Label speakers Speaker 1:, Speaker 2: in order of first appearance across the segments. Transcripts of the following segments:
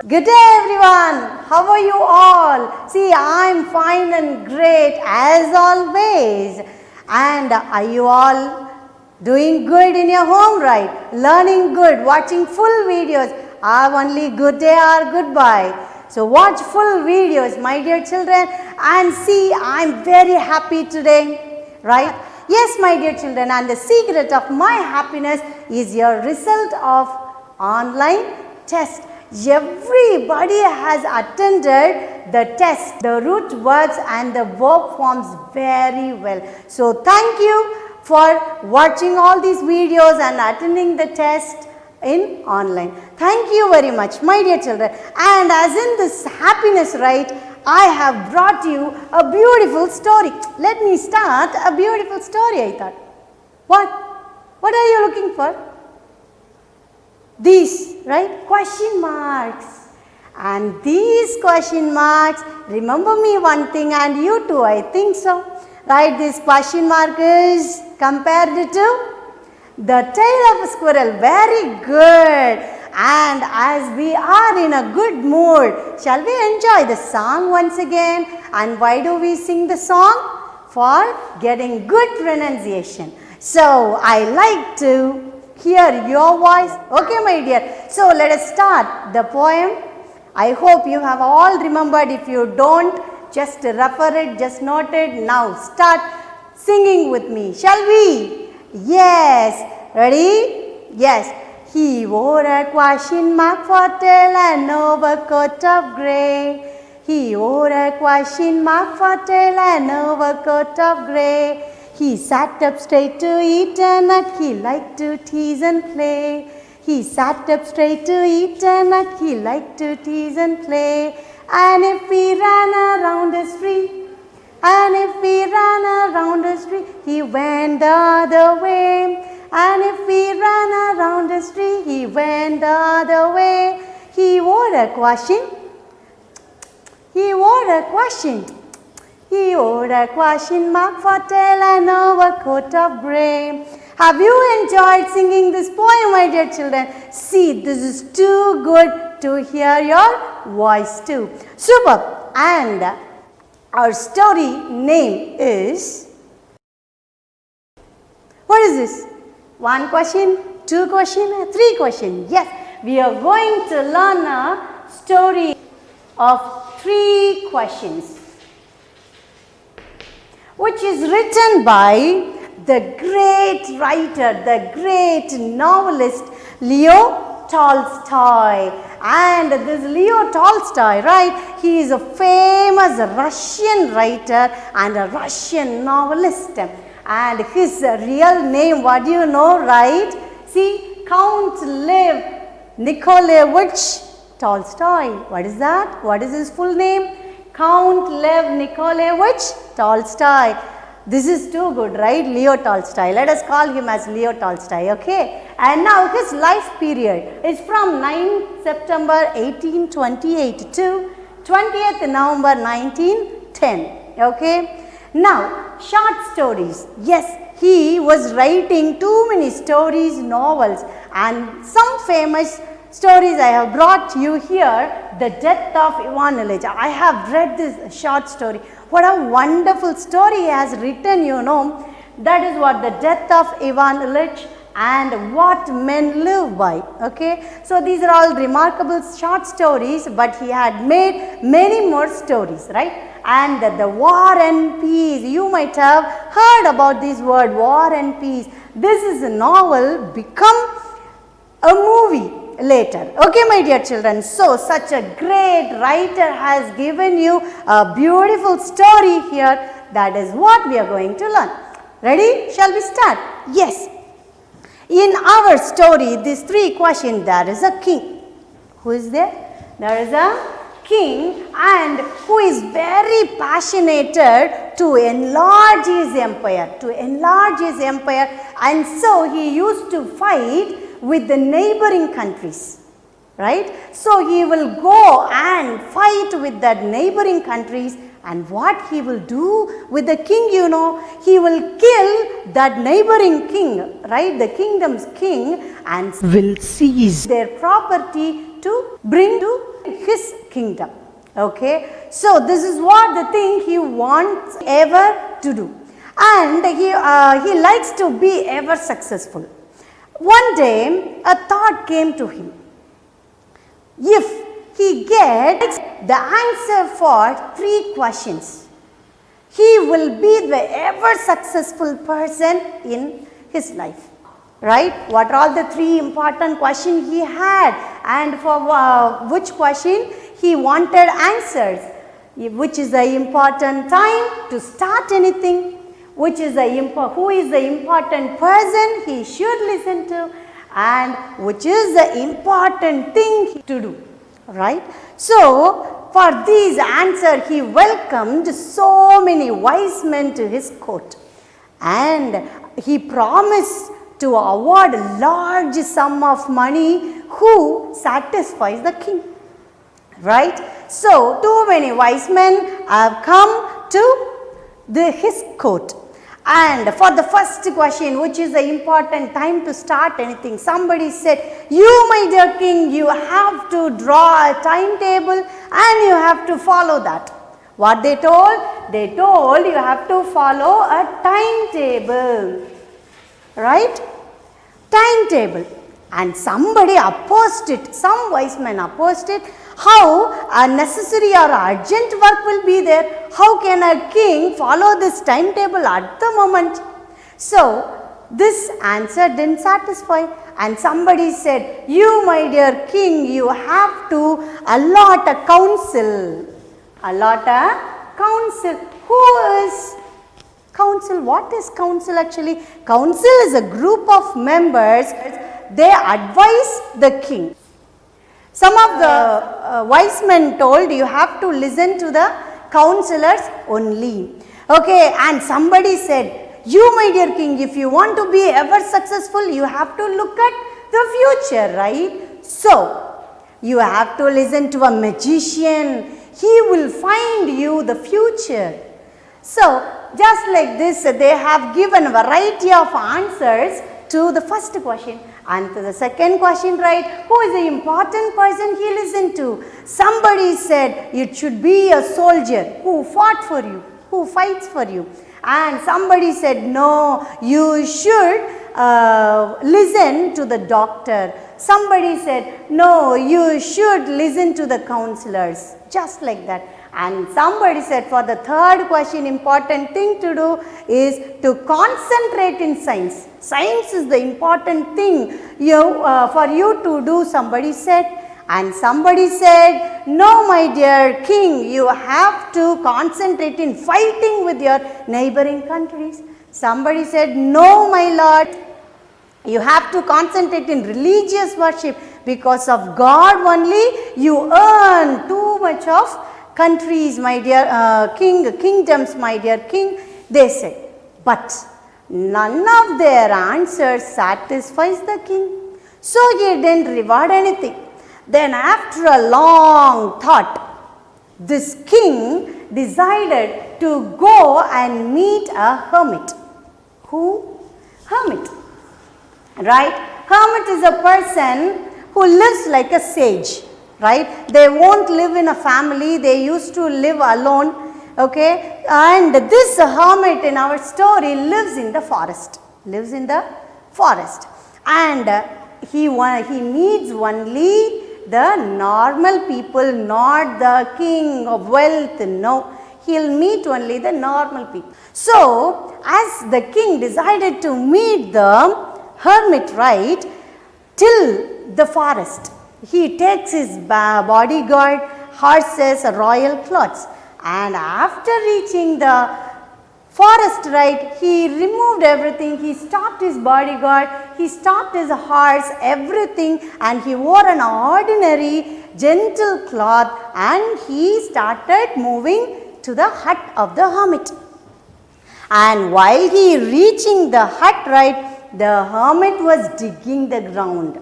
Speaker 1: Good day everyone. How are you all? See, I'm fine and great as always. And are you all doing good in your home, right? Learning good, watching full videos. Are only good day or goodbye. So watch full videos, my dear children, and see, I'm very happy today, right? Yes, my dear children, and the secret of my happiness is your result of online test. Everybody has attended the test, the root words and the verb forms very well. So thank you for watching all these videos and attending the test in online. Thank you very much, my dear children. And as in this happiness, right, I have brought you a beautiful story. Let me start a beautiful story, I thought. What are you looking for? These, right, question marks. And these question marks, remember me one thing, and you too, I think so. Right, this question mark is compared to the tail of a squirrel. Very good. And as we are in a good mood, shall we enjoy the song once again? And why do we sing the song? For getting good pronunciation. So I like to hear your voice. Okay, my dear. So let us start the poem. I hope you have all remembered. If you don't, just refer it, just note it. Now start singing with me. Shall we? Yes. Ready? Yes. He wore a question mark for tail and overcoat of grey. He wore a question mark for tail and overcoat of grey. He sat up straight to eat a nut, he liked to tease and play. He sat up straight to eat a nut, he liked to tease and play. And if we ran around his tree, and if we ran around his tree, he went the other way. And if we ran around his tree, he went the other way. He wore a question. He wore a question. He wore a question mark for tail and overcoat of grey. Have you enjoyed singing this poem, my dear children? See, this is too good to hear your voice too. Super. And our story name is, what is this? One question, two question, three question. Yes, we are going to learn a story of 3 questions, which is written by the great writer, the great novelist Leo Tolstoy. And this Leo Tolstoy, right, he is a famous Russian writer and a Russian novelist. And his real name, what do you know, right? See, Count Lev Nikolaevich Tolstoy. What is that? What is his full name? Count Lev Nikolaevich Tolstoy. This is too good, right? Leo Tolstoy. Let us call him as Leo Tolstoy, okay? And now his life period is from 9 September 1828 to 20th November 1910, okay? Now, short stories. Yes, he was writing too many stories, novels, and some famous stories I have brought you here. The Death of Ivan Ilyich. I have read this short story. What a wonderful story he has written, you know. That is what the Death of Ivan Ilyich and What Men Live By. Okay. So these are all remarkable short stories, but he had made many more stories, right? And the War and Peace. You might have heard about this word, War and Peace. This is a novel become a movie later. Okay, my dear children. So such a great writer has given you a beautiful story here. That is what we are going to learn. Ready? Shall we start? Yes. In our story, these 3 questions, there is a king. Who is there? There is a king, and who is very passionate to enlarge his empire, and so he used to fight with the neighboring countries, right? So he will go and fight with the neighboring countries, and what he will do with the king, you know, he will kill that neighboring king, right? The kingdom's king, and will seize their property to bring to his kingdom. Okay, so this is what the thing he wants ever to do, and he likes to be ever successful. One day a thought came to him. If he gets the answer for 3 questions, he will be the ever successful person in his life. Right? What are all the 3 important questions he had, and for which question he wanted answers? Which is the important time to start anything? Which is who is the important person he should listen to, and which is the important thing to do? Right? So, for these answers, he welcomed so many wise men to his court, and he promised to award a large sum of money who satisfies the king. Right? So, too many wise men have come to his court. And for the first question, which is the important time to start anything, somebody said, you my dear king, you have to draw a timetable and you have to follow that. What they told? They told you have to follow a timetable. Right? Timetable. And somebody opposed it, some wise men opposed it. How necessary or urgent work will be there? How can a king follow this timetable at the moment? So, this answer didn't satisfy, and somebody said, you my dear king, you have to allot a council. Allot a council. Who is council? What is council actually? Council is a group of members. They advise the king. Some of the wise men told you have to listen to the counselors only. Okay, and somebody said, you my dear king, if you want to be ever successful, you have to look at the future, right? So, you have to listen to a magician. He will find you the future. So, just like this, they have given a variety of answers to the first question. And to the second question, right, who is the important person he listened to? Somebody said it should be a soldier who fought for you, who fights for you. And somebody said, no, you should listen to the doctor. Somebody said, no, you should listen to the counselors. Just like that. And somebody said for the third question, important thing to do is to concentrate in science. Science is the important thing for you to do, somebody said. And somebody said, no my dear king, you have to concentrate in fighting with your neighboring countries. Somebody said, no my lord, you have to concentrate in religious worship, because of God only you earn too much of countries, my dear kingdoms, my dear king, they said. But none of their answers satisfies the king. So he didn't reward anything. Then after a long thought, this king decided to go and meet a hermit. Who? Hermit. Right? Hermit is a person who lives like a sage. Right? They won't live in a family, they used to live alone. Okay? And this hermit in our story lives in the forest. Lives in the forest. And he needs only the normal people, not the king of wealth. No. He'll meet only the normal people. So, as the king decided to meet the hermit, right, till the forest, he takes his bodyguard, horses, royal clothes, and after reaching the forest, right, he removed everything. He stopped his bodyguard, he stopped his horse, everything, and he wore an ordinary gentle cloth, and he started moving to the hut of the hermit. And while he reaching the hut, right, the hermit was digging the ground.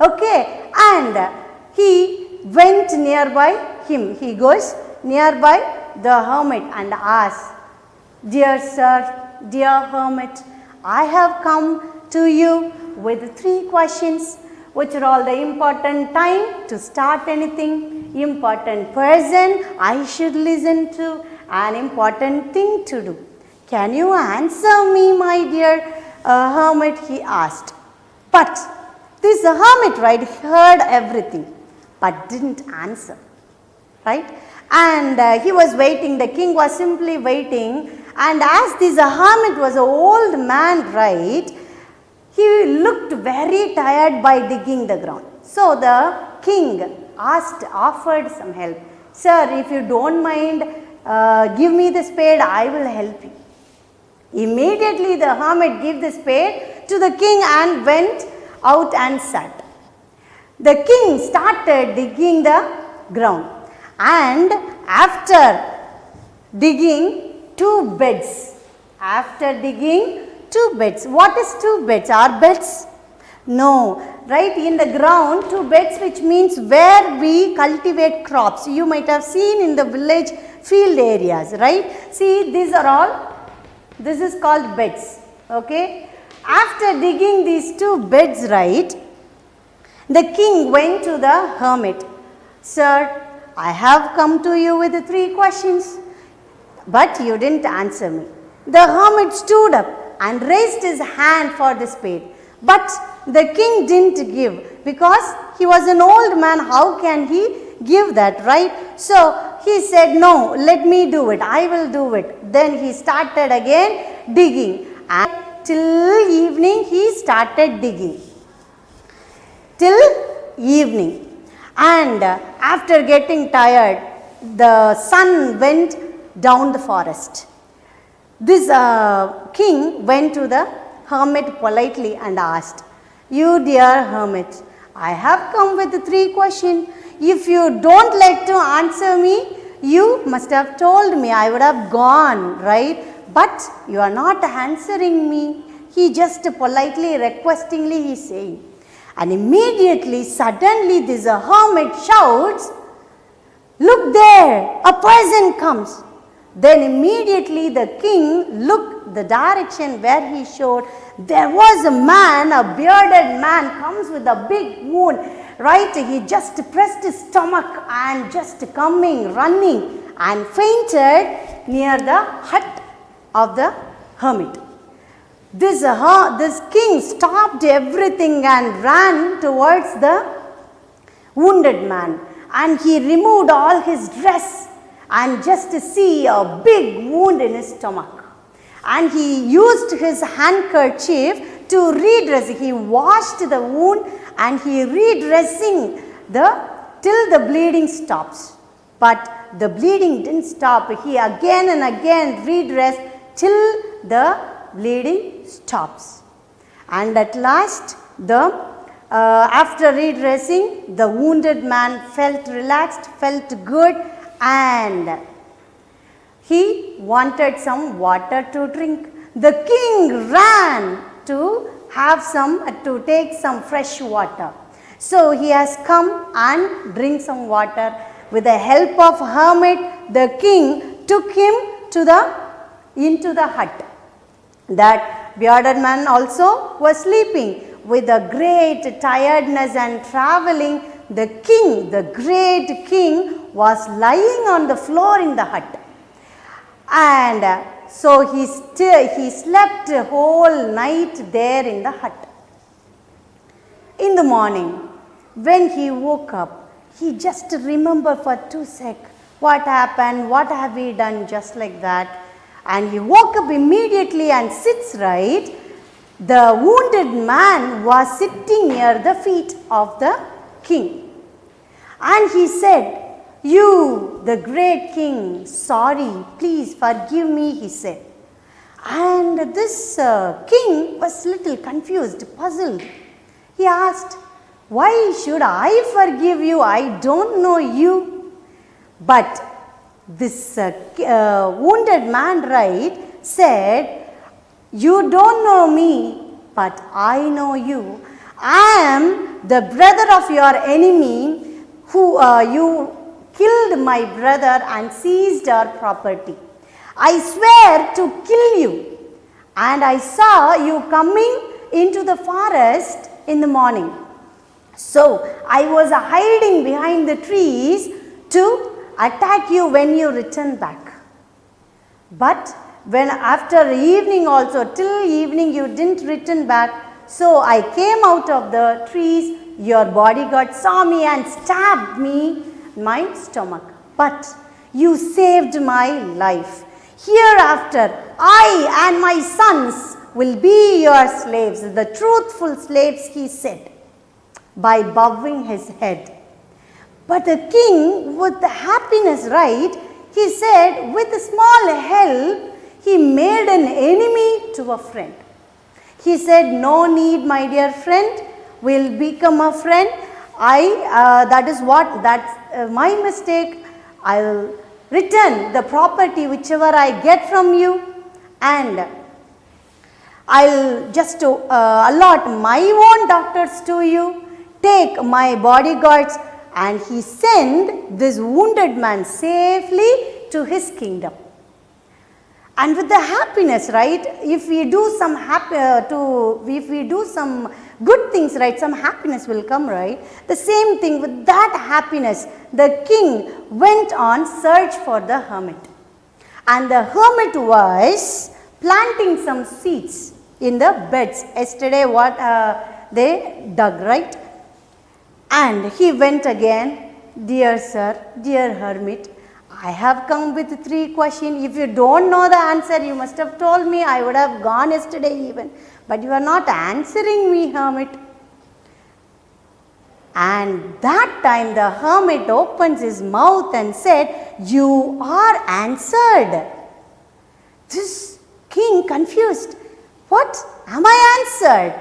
Speaker 1: Okay, and he went nearby him. He goes nearby the hermit and asks, dear sir, dear hermit, I have come to you with 3 questions. which are all the important time to start anything, important person I should listen to, an important thing to do. Can you answer me, my dear hermit, he asked. But this hermit, right, heard everything but didn't answer, right? And he was waiting, the king was simply waiting, and as this hermit was an old man, right, he looked very tired by digging the ground. So the king offered some help. Sir, if you don't mind, give me the spade, I will help you. Immediately the hermit gave the spade to the king and went out and sat. The king started digging the ground, and after digging 2 beds, what is 2 beds? Are beds? No, right, in the ground 2 beds, which means where we cultivate crops. You might have seen in the village field areas, right? See, these are all, this is called beds, okay. After digging these 2 beds, right, the king went to the hermit. Sir, I have come to you with 3 questions, but you didn't answer me. The hermit stood up and raised his hand for the spade, but the king didn't give, because he was an old man. How can he give that, right? So he said, no, let me do it, I will do it. Then he started again digging, and till evening he started digging. Till evening. And after getting tired, the sun went down the forest. This king went to the hermit politely and asked, you dear hermit, I have come with 3 questions. If you don't like to answer me, you must have told me, I would have gone, right? But you are not answering me. He just politely, requestingly he is saying. And immediately, suddenly this hermit shouts, look there, a person comes. Then immediately the king looked the direction where he showed. There was a man, a bearded man, comes with a big wound, right? He just pressed his stomach and just coming, running, and fainted near the hut of the hermit. This king stopped everything and ran towards the wounded man, and he removed all his dress and just to see a big wound in his stomach. And he used his handkerchief to redress. He washed the wound and he redressing till the bleeding stops. But the bleeding didn't stop. He again and again redressed till the bleeding stops. And at last, after redressing, the wounded man felt relaxed, felt good, and he wanted some water to drink. The king ran to take some fresh water. So he has come and drink some water. With the help of hermit, the king took him into the hut. That bearded man also was sleeping. With a great tiredness and traveling, the great king, was lying on the floor in the hut. And so he slept the whole night there in the hut. In the morning, when he woke up, he just remembered for 2 seconds what happened, what have we done, just like that. And he woke up immediately and sits right. The wounded man was sitting near the feet of the king. And he said, you, the great king, sorry, please forgive me, he said. And this king was little confused, puzzled. He asked, why should I forgive you? I don't know you. But this wounded man, right, said, you don't know me, but I know you. I am the brother of your enemy who you killed my brother and seized our property. I swear to kill you. And I saw you coming into the forest in the morning. So I was hiding behind the trees to attack you when you return back. But when after evening also, till evening you didn't return back, so I came out of the trees, your bodyguard saw me and stabbed me in my stomach. But you saved my life. Hereafter I and my sons will be your slaves, the truthful slaves, he said, by bowing his head. But the king, with the happiness, right, he said, with a small help, he made an enemy to a friend. He said, no need, my dear friend, we'll become a friend. That's my mistake. I'll return the property whichever I get from you, and I'll just allot my own doctors to you, take my bodyguards, and he sent this wounded man safely to his kingdom. And with the happiness, right, if we do some good things, right, some happiness will come, right. The same thing with that happiness, the king went on search for the hermit. And the hermit was planting some seeds in the beds. Yesterday what they dug, right. And he went again, dear sir, dear hermit, I have come with 3 questions. If you don't know the answer, you must have told me. I would have gone yesterday even. But you are not answering me, hermit. And that time the hermit opens his mouth and said, you are answered. This king confused. What? Am I answered?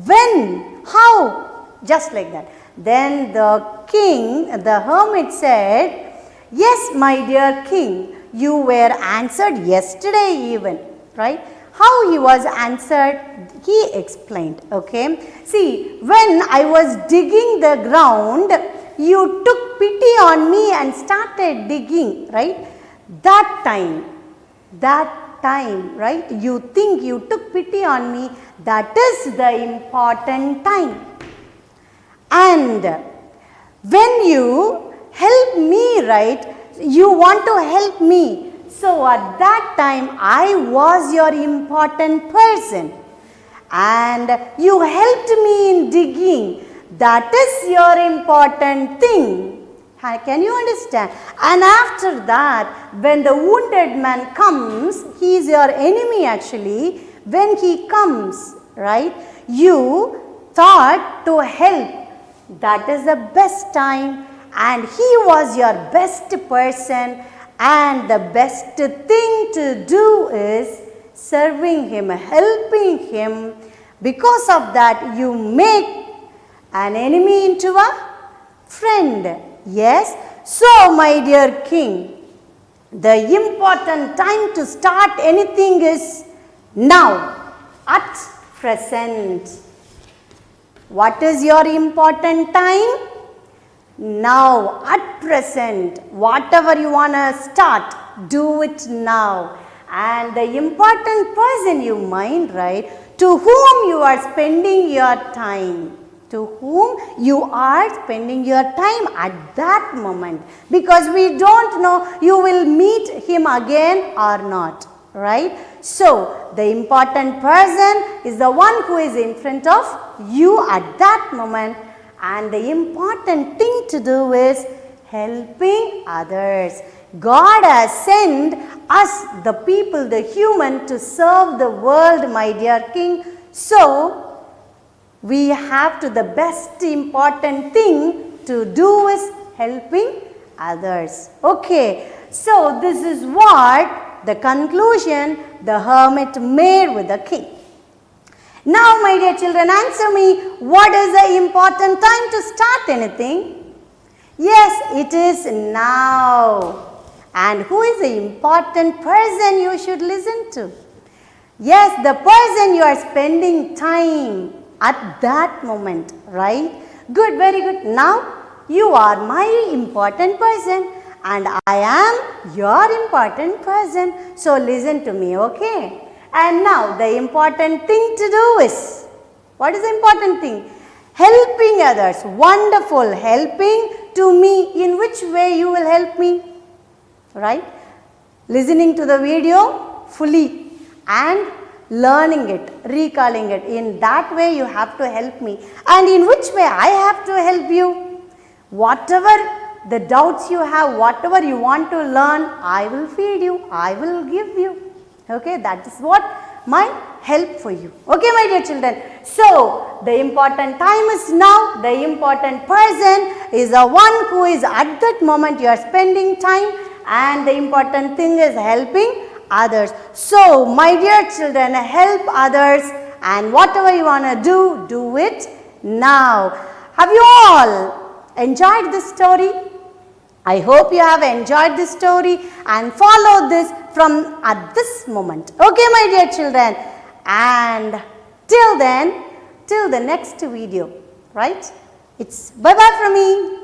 Speaker 1: When? How? Just like that. Then the hermit said, yes, my dear king, you were answered yesterday even, right? How he was answered, he explained, okay. See, when I was digging the ground, you took pity on me and started digging, right? That time, right? You think you took pity on me, that is the important time. And when you help me, right, you want to help me. So at that time, I was your important person. And you helped me in digging. That is your important thing. Can you understand? And after that, when the wounded man comes, he is your enemy actually. When he comes, right, you thought to help. That is the best time, and he was your best person, and the best thing to do is serving him, helping him. Because of that, you make an enemy into a friend. Yes. So, my dear king, the important time to start anything is now, at present. What is your important time? Now, at present. Whatever you want to start, do it now. And the important person you mind, right, to whom you are spending your time. To whom you are spending your time at that moment. Because we don't know you will meet him again or not, right? So, the important person is the one who is in front of you at that moment, and the important thing to do is helping others. God has sent us, the people, the human, to serve the world, my dear king. So, we have to, the best important thing to do is helping others. Okay, so this is what the conclusion the hermit made with the king. Now, my dear children, answer me, what is the important time to start anything? Yes, it is now. And who is the important person you should listen to? Yes, the person you are spending time at that moment, right? Good, very good. Now, you are my important person and I am your important person. So, listen to me, okay? And now, the important thing to do is, what is the important thing? Helping others. Wonderful. Helping to me. In which way you will help me? Right? Listening to the video fully and learning it, recalling it. In that way you have to help me. And in which way I have to help you? Whatever the doubts you have, whatever you want to learn, I will feed you, I will give you. Okay, that is what my help for you. Okay, my dear children. So, the important time is now. The important person is the one who is at that moment you are spending time, and the important thing is helping others. So, my dear children, help others, and whatever you want to do it now. Have you all enjoyed this story? I hope you have enjoyed this story and follow this from at this moment. Okay, my dear children. And till then, till the next video, right? It's bye-bye from me.